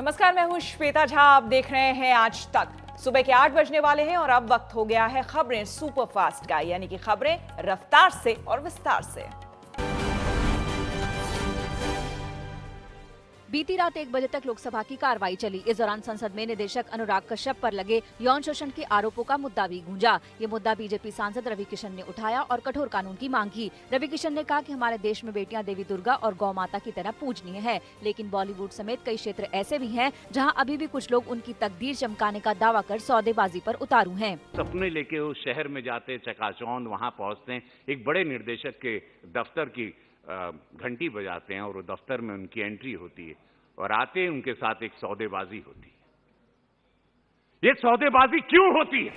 नमस्कार, मैं हूं श्वेता झा। आप देख रहे हैं आज तक। सुबह के 8 बजने वाले हैं और अब वक्त हो गया है खबरें सुपर फास्ट का, यानी कि खबरें रफ्तार से और विस्तार से। बीती रात 1 बजे तक लोकसभा की कार्रवाई चली। इस दौरान संसद में निदेशक अनुराग कश्यप पर लगे यौन शोषण के आरोपों का मुद्दा भी गूंजा। ये मुद्दा बीजेपी सांसद रवि किशन ने उठाया और कठोर कानून की मांग की। रवि किशन ने कहा कि हमारे देश में बेटियां देवी दुर्गा और गौ माता की तरह पूजनीय है, लेकिन बॉलीवुड समेत कई क्षेत्र ऐसे भी हैं जहां अभी भी कुछ लोग उनकी तकदीर चमकाने का दावा कर सौदेबाजी पर उतारू हैं। सपने लेके उस शहर में जाते, चकाचौंध वहां पहुंचते, एक बड़े निर्देशक के दफ्तर की घंटी बजाते हैं और वो दफ्तर में उनकी एंट्री होती है और आते उनके साथ एक सौदेबाजी होती है। ये सौदेबाजी क्यों होती है?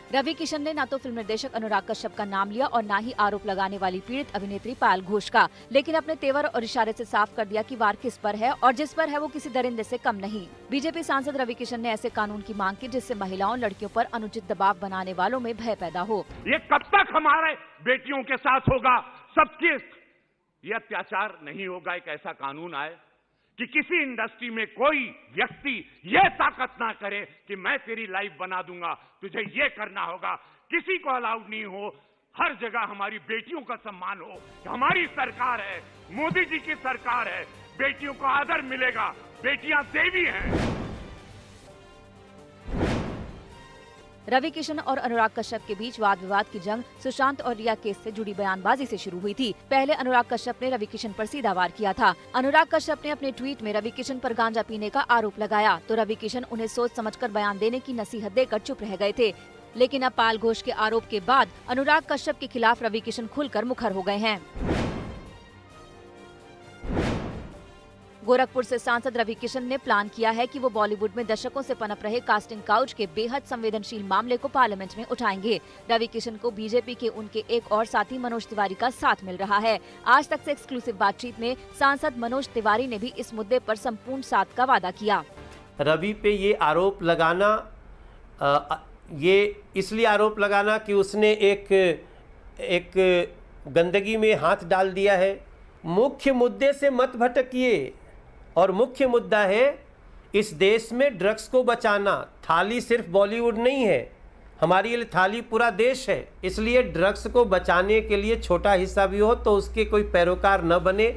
रवि किशन ने न तो फिल्म निर्देशक अनुराग कश्यप का नाम लिया और न ही आरोप लगाने वाली पीड़ित अभिनेत्री पायल घोष का, लेकिन अपने तेवर और इशारे से साफ कर दिया कि वार किस पर है और जिस पर है वो किसी दरिंदे से कम नहीं। बीजेपी सांसद रवि किशन ने ऐसे कानून की मांग की जिससे महिलाओं, लड़कियों पर अनुचित दबाव बनाने वालों में भय पैदा हो। ये कब तक हमारे बेटियों के साथ होगा? सबके ये अत्याचार नहीं होगा। एक ऐसा कानून आए कि किसी इंडस्ट्री में कोई व्यक्ति ये ताकत ना करे कि मैं तेरी लाइफ बना दूंगा, तुझे ये करना होगा। किसी को अलाउड नहीं हो। हर जगह हमारी बेटियों का सम्मान हो। हमारी सरकार है, मोदी जी की सरकार है, बेटियों को आदर मिलेगा। बेटियां देवी हैं। रवि किशन और अनुराग कश्यप के बीच वाद विवाद की जंग सुशांत और रिया केस से जुड़ी बयानबाजी से शुरू हुई थी। पहले अनुराग कश्यप ने रवि किशन पर सीधा वार किया था। अनुराग कश्यप ने अपने ट्वीट में रवि किशन पर गांजा पीने का आरोप लगाया तो रवि किशन उन्हें सोच समझकर बयान देने की नसीहत देकर चुप रह गए थे। लेकिन अब पायल घोष के आरोप के बाद अनुराग कश्यप के खिलाफ रवि किशन खुलकर मुखर हो गए हैं। गोरखपुर से सांसद रवि किशन ने प्लान किया है कि वो बॉलीवुड में दशकों से पनप रहे कास्टिंग काउच के बेहद संवेदनशील मामले को पार्लियामेंट में उठाएंगे। रवि किशन को बीजेपी के उनके एक और साथी मनोज तिवारी का साथ मिल रहा है। आज तक से एक्सक्लूसिव बातचीत में सांसद मनोज तिवारी ने भी इस मुद्दे पर संपूर्ण साथ का वादा किया। रवि पे ये आरोप लगाना, ये इसलिए आरोप लगाना कि उसने एक गंदगी में हाथ डाल दिया है। मुख्य मुद्दे से मत भटकिए और मुख्य मुद्दा है इस देश में ड्रग्स को बचाना। थाली सिर्फ बॉलीवुड नहीं है, हमारी ये थाली पूरा देश है। इसलिए ड्रग्स को बचाने के लिए छोटा हिस्सा भी हो तो उसके कोई पैरोकार न बने।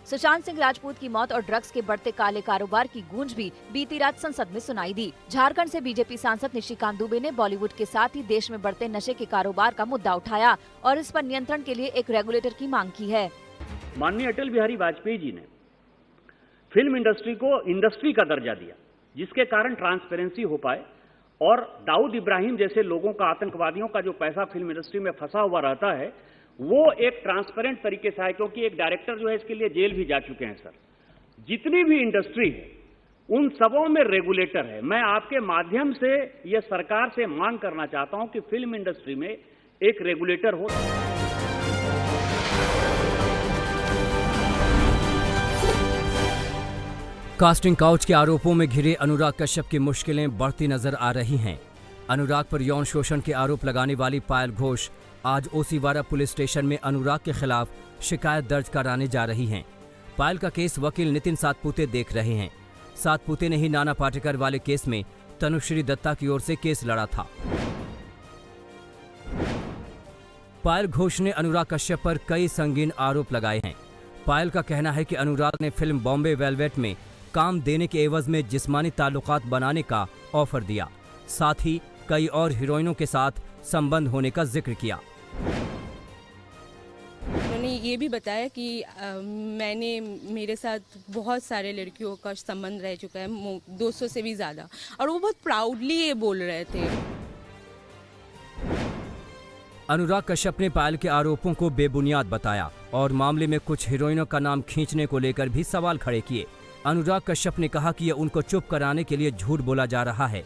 सुशांत सिंह राजपूत की मौत और ड्रग्स के बढ़ते काले कारोबार की गूंज भी बीती रात संसद में सुनाई दी। झारखंड से बीजेपी सांसद निशिकांत दुबे ने बॉलीवुड के साथ ही देश में बढ़ते नशे के कारोबार का मुद्दा उठाया और इस पर नियंत्रण के लिए एक रेगुलेटर की मांग की है। माननीय अटल बिहारी वाजपेयी जी ने फिल्म इंडस्ट्री को इंडस्ट्री का दर्जा दिया, जिसके कारण ट्रांसपेरेंसी हो पाए और दाऊद इब्राहिम जैसे लोगों का, आतंकवादियों का जो पैसा फिल्म इंडस्ट्री में फंसा हुआ रहता है वो एक ट्रांसपेरेंट तरीके से है, क्योंकि एक डायरेक्टर जो है इसके लिए जेल भी जा चुके हैं। सर, जितनी भी इंडस्ट्री है उन सबों में रेगुलेटर है। मैं आपके माध्यम से यह सरकार से मांग करना चाहता हूं कि फिल्म इंडस्ट्री में एक रेगुलेटर हो। कास्टिंग काउच के आरोपों में घिरे अनुराग कश्यप की मुश्किलें बढ़ती नजर आ रही हैं। अनुराग पर यौन शोषण के आरोप लगाने वाली पायल घोष आज ओसीवारा पुलिस स्टेशन में अनुराग के खिलाफ शिकायत दर्ज कराने जा रही हैं। पायल का केस वकील नितिन सातपुते देख रहे हैं। सातपुते ने ही नाना पाटेकर वाले केस में तनुश्री दत्ता की ओर से केस लड़ा था। पायल घोष ने अनुराग कश्यप पर कई संगीन आरोप लगाए हैं। पायल का कहना है कि अनुराग ने फिल्म बॉम्बे वेलवेट में काम देने के एवज में जिस्मानी ताल्लुकात बनाने का ऑफर दिया, साथ ही कई और हीरोइनों के साथ संबंध होने का जिक्र किया। उन्होंने ये भी बताया कि मैंने मेरे साथ बहुत सारे लड़कियों का संबंध रह चुका है, 200 से भी ज़्यादा, और वो बहुत प्राउडली ये बोल रहे थे। अनुराग कश्यप ने पायल के आरोपों को बेबुनियाद बताया और मामले में कुछ हीरोइनों का नाम खींचने को लेकर भी सवाल खड़े किए। अनुराग कश्यप ने कहा कि यह उनको चुप कराने के लिए झूठ बोला जा रहा है।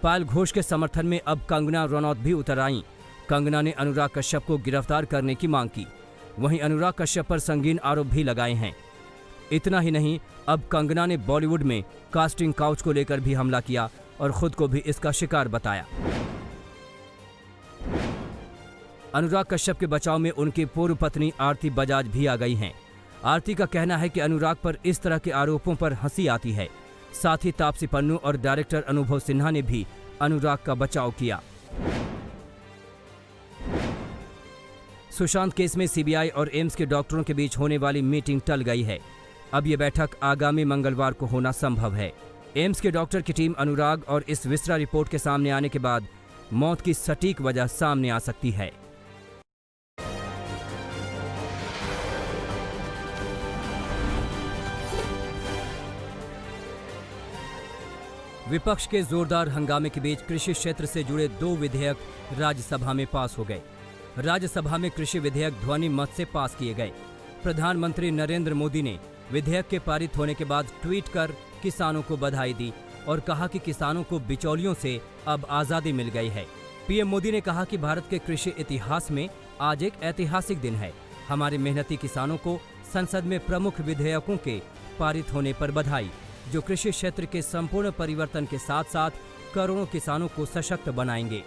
पायल घोष के समर्थन में अब कंगना रनौत भी उतर आईं। कंगना ने अनुराग कश्यप को गिरफ्तार करने की मांग की। वहीं अनुराग कश्यप पर संगीन आरोप भी लगाए हैं। इतना ही नहीं, अब कंगना ने बॉलीवुड में कास्टिंग काउच को लेकर भी हमला किया और खुद को भी इसका शिकार बताया। अनुराग कश्यप के बचाव में उनकी पूर्व पत्नी आरती बजाज भी आ गई हैं। आरती का कहना है कि अनुराग पर इस तरह के आरोपों पर हंसी आती है। साथ ही तापसी पन्नू और डायरेक्टर अनुभव सिन्हा ने भी अनुराग का बचाव किया। सुशांत केस में सीबीआई और एम्स के डॉक्टरों के बीच होने वाली मीटिंग टल गई है। अब ये बैठक आगामी मंगलवार को होना संभव है। एम्स के डॉक्टर की टीम अनुराग और इस विस्रा रिपोर्ट के सामने आने के बाद मौत की सटीक वजह सामने आ सकती है। विपक्ष के जोरदार हंगामे के बीच कृषि क्षेत्र से जुड़े 2 विधेयक राज्यसभा में पास हो गए। राज्यसभा में कृषि विधेयक ध्वनि मत से पास किए गए। प्रधानमंत्री नरेंद्र मोदी ने विधेयक के पारित होने के बाद ट्वीट कर किसानों को बधाई दी और कहा कि किसानों को बिचौलियों से अब आज़ादी मिल गई है। पीएम मोदी ने कहा कि भारत के कृषि इतिहास में आज एक ऐतिहासिक दिन है। हमारे मेहनती किसानों को संसद में प्रमुख विधेयकों के पारित होने पर बधाई, जो कृषि क्षेत्र के संपूर्ण परिवर्तन के साथ साथ करोड़ों किसानों को सशक्त बनाएंगे।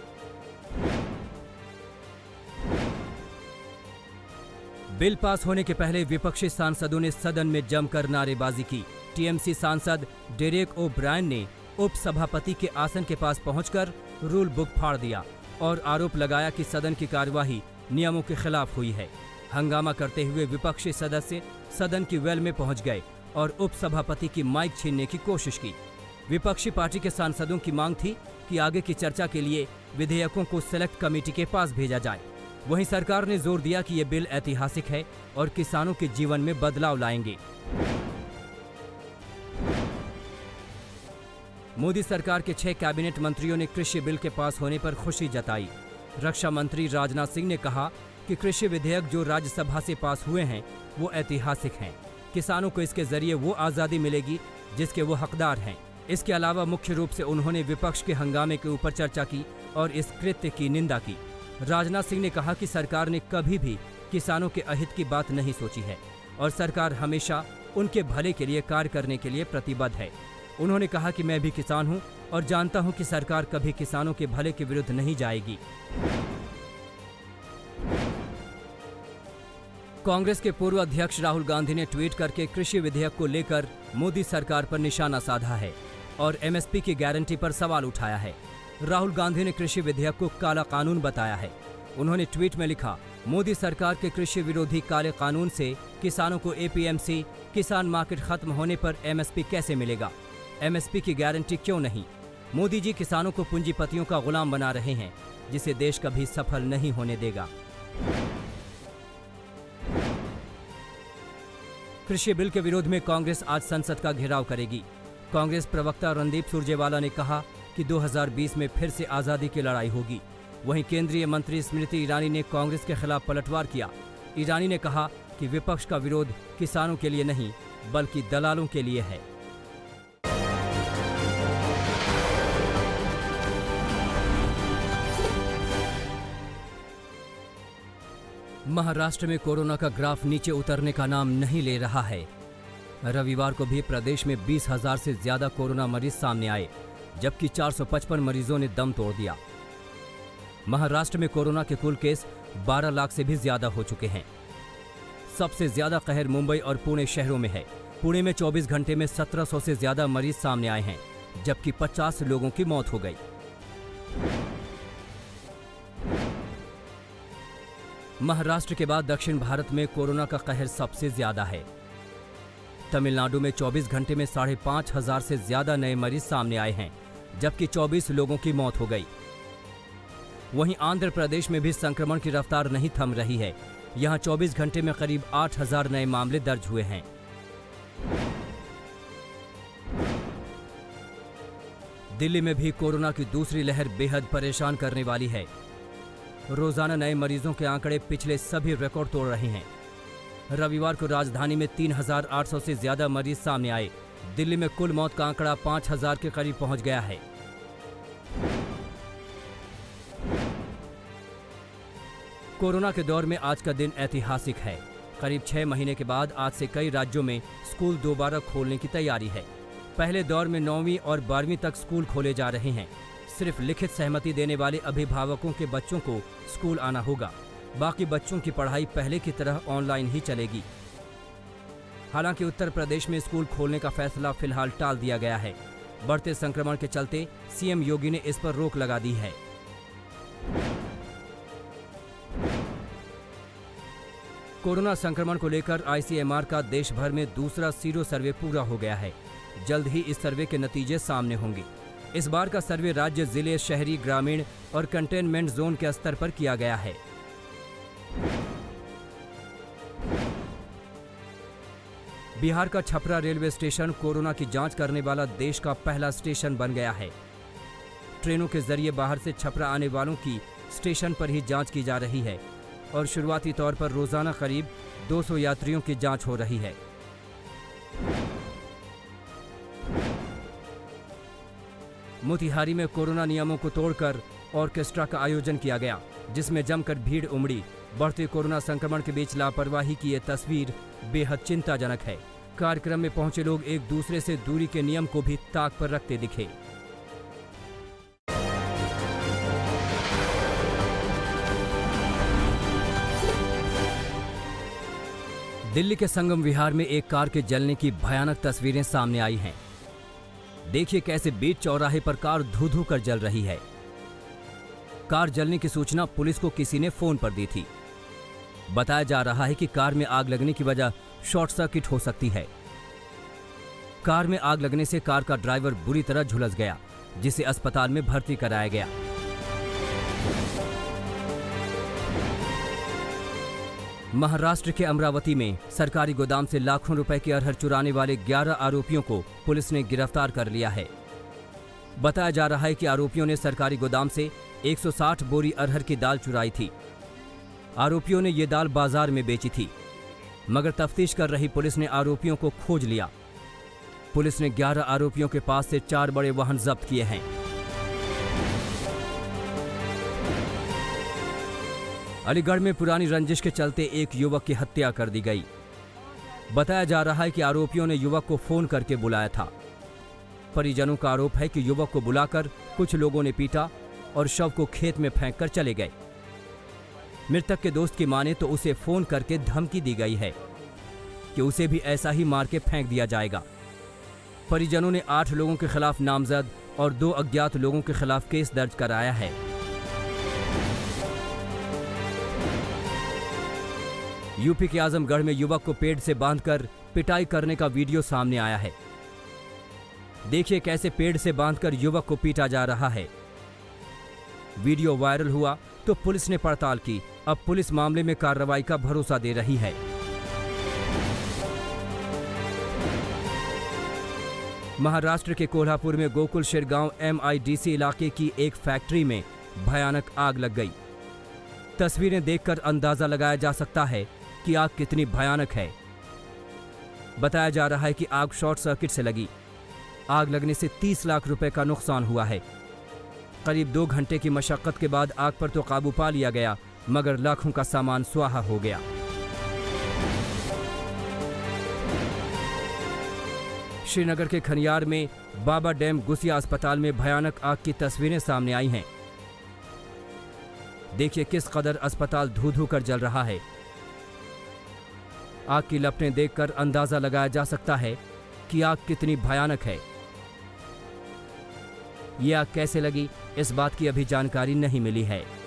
बिल पास होने के पहले विपक्षी सांसदों ने सदन में जमकर नारेबाजी की। टीएमसी सांसद डेरेक ओ ब्रायन ने उपसभापति के आसन के पास पहुंचकर रूल बुक फाड़ दिया और आरोप लगाया कि सदन की कार्यवाही नियमों के खिलाफ हुई है। हंगामा करते हुए विपक्षी सदस्य सदन की वेल में पहुंच गए और उपसभापति की माइक छीनने की कोशिश की। विपक्षी पार्टी के सांसदों की मांग थी कि आगे की चर्चा के लिए विधेयकों को सेलेक्ट कमेटी के पास भेजा जाए। वहीं सरकार ने जोर दिया कि ये बिल ऐतिहासिक है और किसानों के जीवन में बदलाव लाएंगे। मोदी सरकार के 6 कैबिनेट मंत्रियों ने कृषि बिल के पास होने पर खुशी जताई। रक्षा मंत्री राजनाथ सिंह ने कहा कि कृषि विधेयक जो राज्यसभा से पास हुए हैं वो ऐतिहासिक हैं। किसानों को इसके जरिए वो आज़ादी मिलेगी जिसके वो हकदार हैं। इसके अलावा मुख्य रूप से उन्होंने विपक्ष के हंगामे के ऊपर चर्चा की और इस कृत्य की निंदा की। राजनाथ सिंह ने कहा कि सरकार ने कभी भी किसानों के अहित की बात नहीं सोची है और सरकार हमेशा उनके भले के लिए कार्य करने के लिए प्रतिबद्ध है। उन्होंने कहा कि मैं भी किसान हूं और जानता हूं कि सरकार कभी किसानों के भले के विरुद्ध नहीं जाएगी। कांग्रेस के पूर्व अध्यक्ष राहुल गांधी ने ट्वीट करके कृषि विधेयक को लेकर मोदी सरकार पर निशाना साधा है और एमएसपी की गारंटी पर सवाल उठाया है। राहुल गांधी ने कृषि विधेयक को काला कानून बताया है। उन्होंने ट्वीट में लिखा, मोदी सरकार के कृषि विरोधी काले कानून से किसानों को एपीएमसी किसान मार्केट खत्म होने पर एमएसपी कैसे मिलेगा? एमएसपी की गारंटी क्यों नहीं? मोदी जी किसानों को पूंजीपतियों का गुलाम बना रहे हैं, जिसे देश कभी सफल नहीं होने देगा। कृषि बिल के विरोध में कांग्रेस आज संसद का घेराव करेगी। कांग्रेस प्रवक्ता रणदीप सुरजेवाला ने कहा कि 2020 में फिर से आज़ादी की लड़ाई होगी। वहीं केंद्रीय मंत्री स्मृति ईरानी ने कांग्रेस के खिलाफ पलटवार किया। ईरानी ने कहा कि विपक्ष का विरोध किसानों के लिए नहीं बल्कि दलालों के लिए है। महाराष्ट्र में कोरोना का ग्राफ नीचे उतरने का नाम नहीं ले रहा है। रविवार को भी प्रदेश में 20,000 से ज्यादा कोरोना मरीज सामने आए, जबकि 455 मरीजों ने दम तोड़ दिया। महाराष्ट्र में कोरोना के कुल केस 12 लाख से भी ज्यादा हो चुके हैं। सबसे ज्यादा कहर मुंबई और पुणे शहरों में है। पुणे में 24 घंटे में 1700 से ज्यादा मरीज सामने आए हैं, जबकि 50 लोगों की मौत हो गई। महाराष्ट्र के बाद दक्षिण भारत में कोरोना का कहर सबसे ज्यादा है। तमिलनाडु में 24 घंटे में 5,500 से ज्यादा नए मरीज सामने आए हैं, जबकि 24 लोगों की मौत हो गई। वहीं आंध्र प्रदेश में भी संक्रमण की रफ्तार नहीं थम रही है। यहां 24 घंटे में करीब 8,000 नए मामले दर्ज हुए हैं। दिल्ली में भी कोरोना की दूसरी लहर बेहद परेशान करने वाली है। रोजाना नए मरीजों के आंकड़े पिछले सभी रिकॉर्ड तोड़ रहे हैं। रविवार को राजधानी में 3,800 से ज्यादा मरीज सामने आए। दिल्ली में कुल मौत का आंकड़ा 5,000 के करीब पहुंच गया है। कोरोना के दौर में आज का दिन ऐतिहासिक है। करीब 6 महीने के बाद आज से कई राज्यों में स्कूल दोबारा खोलने की तैयारी है। पहले दौर में 9वीं और 12वीं तक स्कूल खोले जा रहे हैं। सिर्फ लिखित सहमति देने वाले अभिभावकों के बच्चों को स्कूल आना होगा। बाकी बच्चों की पढ़ाई पहले की तरह ऑनलाइन ही चलेगी। हालांकि उत्तर प्रदेश में स्कूल खोलने का फैसला फिलहाल टाल दिया गया है। बढ़ते संक्रमण के चलते सीएम योगी ने इस पर रोक लगा दी है। कोरोना संक्रमण को लेकर आईसीएमआर का देश भर में दूसरा सीरो सर्वे पूरा हो गया है। जल्द ही इस सर्वे के नतीजे सामने होंगे। इस बार का सर्वे राज्य, जिले, शहरी, ग्रामीण और कंटेनमेंट जोन के स्तर पर किया गया है। बिहार का छपरा रेलवे स्टेशन कोरोना की जांच करने वाला देश का पहला स्टेशन बन गया है। ट्रेनों के जरिए बाहर से छपरा आने वालों की स्टेशन पर ही जांच की जा रही है और शुरुआती तौर पर रोजाना करीब 200 यात्रियों की जांच हो रही है। मोतिहारी में कोरोना नियमों को तोड़कर ऑर्केस्ट्रा का आयोजन किया गया, जिसमें जमकर भीड़ उमड़ी। बढ़ते कोरोना संक्रमण के बीच लापरवाही की ये तस्वीर बेहद चिंताजनक है। कार्यक्रम में पहुंचे लोग एक दूसरे से दूरी के नियम को भी ताक पर रखते दिखे। दिल्ली के संगम विहार में एक कार के जलने की भयानक तस्वीरें सामने आई हैं। देखिए कैसे बीच चौराहे पर कार धू-धू कर जल रही है। कार जलने की सूचना पुलिस को किसी ने फोन पर दी थी। बताया जा रहा है कि कार में आग लगने की वजह शॉर्ट सर्किट हो सकती है। कार में आग लगने से कार का ड्राइवर बुरी तरह झुलस गया, जिसे अस्पताल में भर्ती कराया गया। महाराष्ट्र के अमरावती में सरकारी गोदाम से लाखों रुपए की अरहर चुराने वाले 11 आरोपियों को पुलिस ने गिरफ्तार कर लिया है। बताया जा रहा है कि आरोपियों ने सरकारी गोदाम से 160 बोरी अरहर की दाल चुराई थी। आरोपियों ने ये दाल बाजार में बेची थी, मगर तफ्तीश कर रही पुलिस ने आरोपियों को खोज लिया। पुलिस ने 11 आरोपियों के पास से 4 बड़े वाहन जब्त किए हैं। अलीगढ़ में पुरानी रंजिश के चलते एक युवक की हत्या कर दी गई। बताया जा रहा है कि आरोपियों ने युवक को फोन करके बुलाया था। परिजनों का आरोप है कि युवक को बुलाकर कुछ लोगों ने पीटा और शव को खेत में फेंककर चले गए। मृतक के दोस्त की माने तो उसे फोन करके धमकी दी गई है कि उसे भी ऐसा ही मार के फेंक दिया जाएगा। परिजनों ने 8 लोगों के खिलाफ नामजद और 2 अज्ञात लोगों के खिलाफ केस दर्ज कराया है। यूपी के आजमगढ़ में युवक को पेड़ से बांधकर पिटाई करने का वीडियो सामने आया है। देखिए कैसे पेड़ से बांधकर युवक को पीटा जा रहा है। वीडियो वायरल हुआ तो पुलिस ने पड़ताल की। अब पुलिस मामले में कार्रवाई का भरोसा दे रही है। महाराष्ट्र के कोल्हापुर में गोकुल शिरगांव MIDC इलाके की एक फैक्ट्री में भयानक आग लग गई। तस्वीरें देखकर अंदाजा लगाया जा सकता है कि आग कितनी भयानक है। बताया जा रहा है कि आग शॉर्ट सर्किट से लगी। आग लगने से 30 लाख रुपए का नुकसान हुआ है। करीब 2 घंटे की मशक्कत के बाद आग पर तो काबू पा लिया गया, मगर लाखों का सामान स्वाहा हो गया। श्रीनगर के खनियार में बाबा डैम गुसिया अस्पताल में भयानक आग की तस्वीरें सामने आई हैं। देखिए किस कदर अस्पताल धू-धू कर जल रहा है। आग की लपटें देखकर अंदाजा लगाया जा सकता है कि आग कितनी भयानक है। ये आग कैसे लगी, इस बात की अभी जानकारी नहीं मिली है।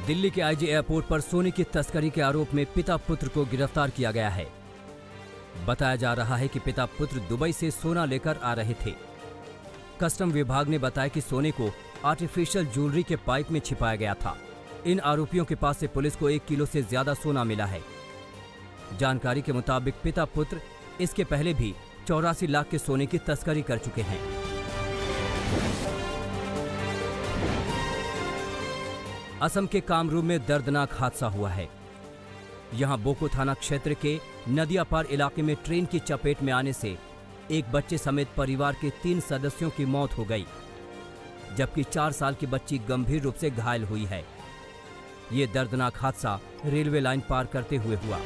दिल्ली के IG एयरपोर्ट पर सोने की तस्करी के आरोप में पिता पुत्र को गिरफ्तार किया गया है। बताया जा रहा है कि पिता पुत्र दुबई से सोना लेकर आ रहे थे। कस्टम विभाग ने बताया कि सोने को आर्टिफिशियल ज्वेलरी के पाइप में छिपाया गया था। इन आरोपियों के पास से पुलिस को 1 किलो से ज्यादा सोना मिला है। जानकारी के मुताबिक पिता पुत्र इसके पहले भी 84 लाख के सोने की तस्करी कर चुके हैं। असम के कामरूप में दर्दनाक हादसा हुआ है। यहां बोको थाना क्षेत्र के नदियापार इलाके में ट्रेन की चपेट में आने से एक बच्चे समेत परिवार के 3 सदस्यों की मौत हो गई, जबकि 4 साल की बच्ची गंभीर रूप से घायल हुई है। ये दर्दनाक हादसा रेलवे लाइन पार करते हुए हुआ।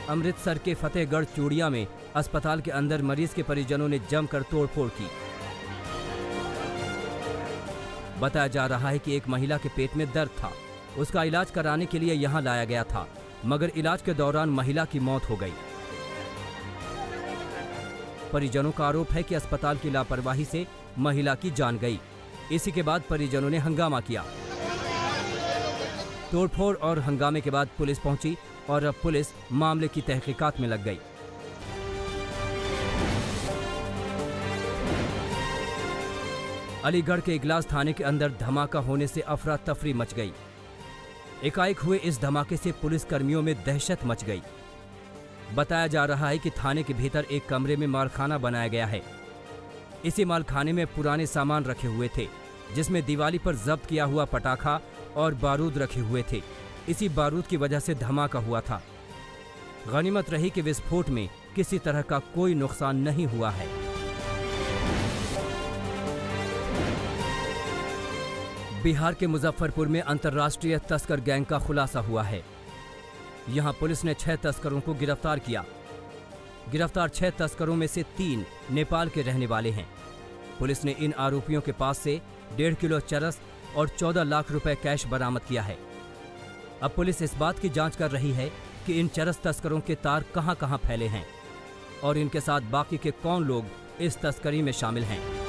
अमृतसर के फतेहगढ़ चूड़िया में अस्पताल के अंदर मरीज के परिजनों ने जमकर तोड़फोड़ की। बताया जा रहा है कि एक महिला के पेट में दर्द था, उसका इलाज कराने के लिए यहां लाया गया था, मगर इलाज के दौरान महिला की मौत हो गई। परिजनों का आरोप है कि अस्पताल की लापरवाही से महिला की जान गई। इसी के बाद परिजनों ने हंगामा किया। तोड़फोड़ और हंगामे के बाद पुलिस पहुंची और अब पुलिस मामले की तहकीकात में लग गई। अलीगढ़ के इगलास थाने के अंदर धमाका होने से अफरा तफरी मच गई। एकाएक हुए इस धमाके से पुलिस कर्मियों में दहशत मच गई। बताया जा रहा है कि थाने के भीतर एक कमरे में मालखाना बनाया गया है। इसी मालखाने में पुराने सामान रखे हुए थे, जिसमें दिवाली पर जब्त किया हुआ पटाखा और बारूद रखे हुए थे। इसी बारूद की वजह से धमाका हुआ था। गनीमत रही कि विस्फोट में किसी तरह का कोई नुकसान नहीं हुआ है। बिहार के मुजफ्फरपुर में अंतर्राष्ट्रीय तस्कर गैंग का खुलासा हुआ है। यहां पुलिस ने 6 तस्करों को गिरफ्तार किया। गिरफ्तार 6 तस्करों में से 3 नेपाल के रहने वाले हैं। पुलिस ने इन आरोपियों के पास से 1.5 किलो चरस और 14 लाख रुपए कैश बरामद किया है। अब पुलिस इस बात की जांच कर रही है कि इन चरस तस्करों के तार कहां-कहां फैले हैं और इनके साथ बाकी के कौन लोग इस तस्करी में शामिल हैं।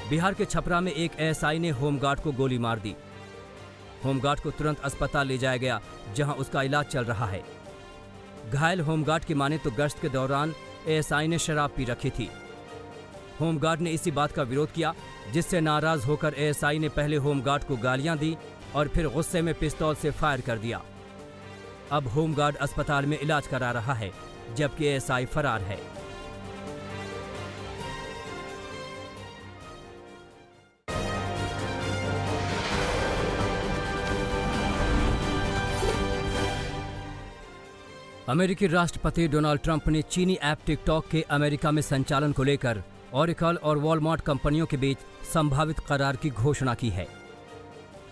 बिहार के छपरा में एक एएसआई ने होमगार्ड को गोली मार दी। होमगार्ड को तुरंत अस्पताल ले जाया गया, जहां उसका इलाज चल रहा है। घायल होमगार्ड की माने तो गश्त के दौरान एएसआई ने शराब पी रखी थी। होमगार्ड ने इसी बात का विरोध किया, जिससे नाराज होकर एएसआई ने पहले होमगार्ड को गालियां दी और फिर गुस्से में पिस्तौल से फायर कर दिया। अब होमगार्ड अस्पताल में इलाज करा रहा है, जबकि एएसआई फरार है। अमेरिकी राष्ट्रपति डोनाल्ड ट्रंप ने चीनी ऐप टिकटॉक के अमेरिका में संचालन को लेकर ओरेकल और वॉलमार्ट कंपनियों के बीच संभावित करार की घोषणा की है।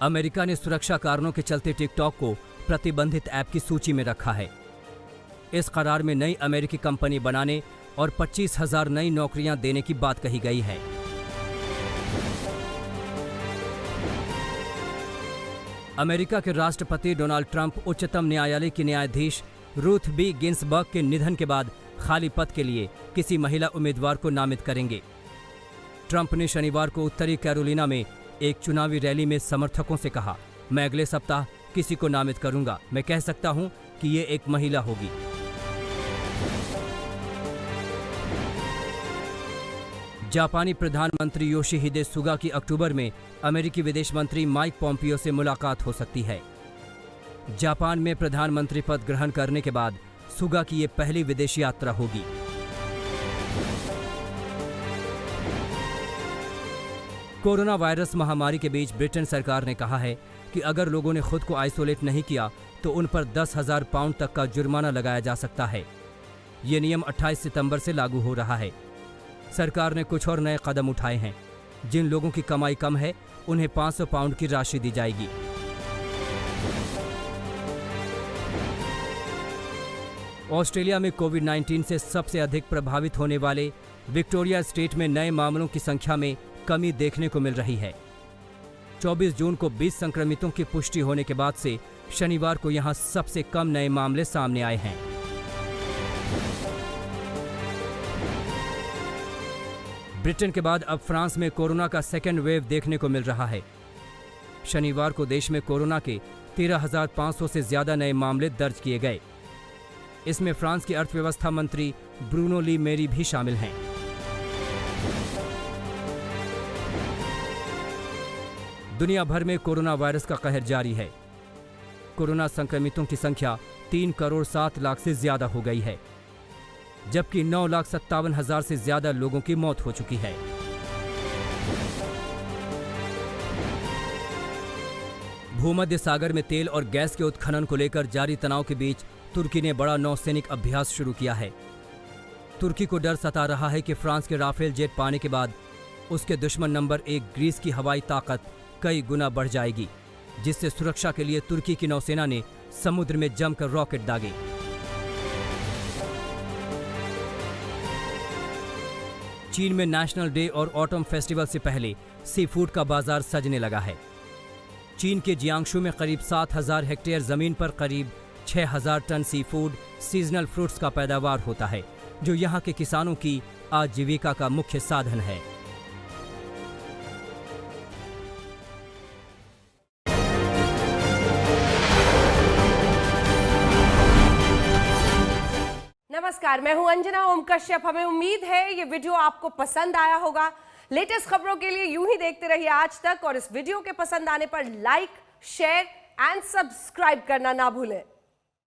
अमेरिका ने सुरक्षा कारणों के चलते टिकटॉक को प्रतिबंधित ऐप की सूची में रखा है। इस करार में नई अमेरिकी कंपनी बनाने और 25,000 नई नौकरियां देने की बात कही गई है। अमेरिका के राष्ट्रपति डोनाल्ड ट्रंप उच्चतम न्यायालय की न्यायाधीश रूथ बी गिन्सबर्ग के निधन के बाद खाली पद के लिए किसी महिला उम्मीदवार को नामित करेंगे। ट्रंप ने शनिवार को उत्तरी कैरोलिना में एक चुनावी रैली में समर्थकों से कहा, मैं अगले सप्ताह किसी को नामित करूंगा। मैं कह सकता हूं कि ये एक महिला होगी। जापानी प्रधानमंत्री योशिहिदे सुगा की अक्टूबर में अमेरिकी विदेश मंत्री माइक पोम्पियो से मुलाकात हो सकती है। जापान में प्रधानमंत्री पद ग्रहण करने के बाद सुगा की ये पहली विदेश यात्रा होगी। कोरोना वायरस महामारी के बीच ब्रिटेन सरकार ने कहा है कि अगर लोगों ने खुद को आइसोलेट नहीं किया तो उन पर 10,000 पाउंड तक का जुर्माना लगाया जा सकता है। ये नियम 28 सितंबर से लागू हो रहा है। सरकार ने कुछ और नए कदम उठाए हैं। जिन लोगों की कमाई कम है उन्हें 500 पाउंड की राशि दी जाएगी। ऑस्ट्रेलिया में कोविड-19 से सबसे अधिक प्रभावित होने वाले विक्टोरिया स्टेट में नए मामलों की संख्या में कमी देखने को मिल रही है। 24 जून को 20 संक्रमितों की पुष्टि होने के बाद से शनिवार को यहां सबसे कम नए मामले सामने आए हैं। ब्रिटेन के बाद अब फ्रांस में कोरोना का सेकेंड वेव देखने को मिल रहा है। शनिवार को देश में कोरोना के 13,500 से ज्यादा नए मामले दर्ज किए गए। इसमें फ्रांस की अर्थव्यवस्था मंत्री ब्रूनो ली मेरी भी शामिल हैं। दुनिया भर में कोरोना वायरस का कहर जारी है। कोरोना संक्रमितों की संख्या 3 करोड़ 7 लाख से ज्यादा हो गई है, जबकि 9,57,000 से ज्यादा लोगों की मौत हो चुकी है। भूमध्य सागर में तेल और गैस के उत्खनन को लेकर जारी तनाव के बीच तुर्की ने बड़ा नौसैनिक अभ्यास शुरू किया है। तुर्की को डर सता रहा है कि फ्रांस के राफेल जेट पाने के बाद उसके दुश्मन नंबर 1 ग्रीस की हवाई ताकत कई गुना बढ़ जाएगी। जिससे सुरक्षा के लिए तुर्की की नौसेना ने समुद्र में जमकर रॉकेट दागे। चीन में नेशनल डे और ऑटम फेस्टिवल से पहले सी फूड का बाजार सजने लगा है। चीन के जियांगशू में करीब 7,000 हेक्टेयर जमीन पर करीब 6,000 ton sea food seasonal fruits का पैदावार होता है, जो यहाँ के किसानों की आजीविका का मुख्य साधन है। नमस्कार, मैं हूं अंजना ओम कश्यप। हमें उम्मीद है ये वीडियो आपको पसंद आया होगा। लेटेस्ट खबरों के लिए यूं ही देखते रहिए आज तक, और इस वीडियो के पसंद आने पर लाइक, शेयर एंड सब्सक्राइब करना ना भूलें।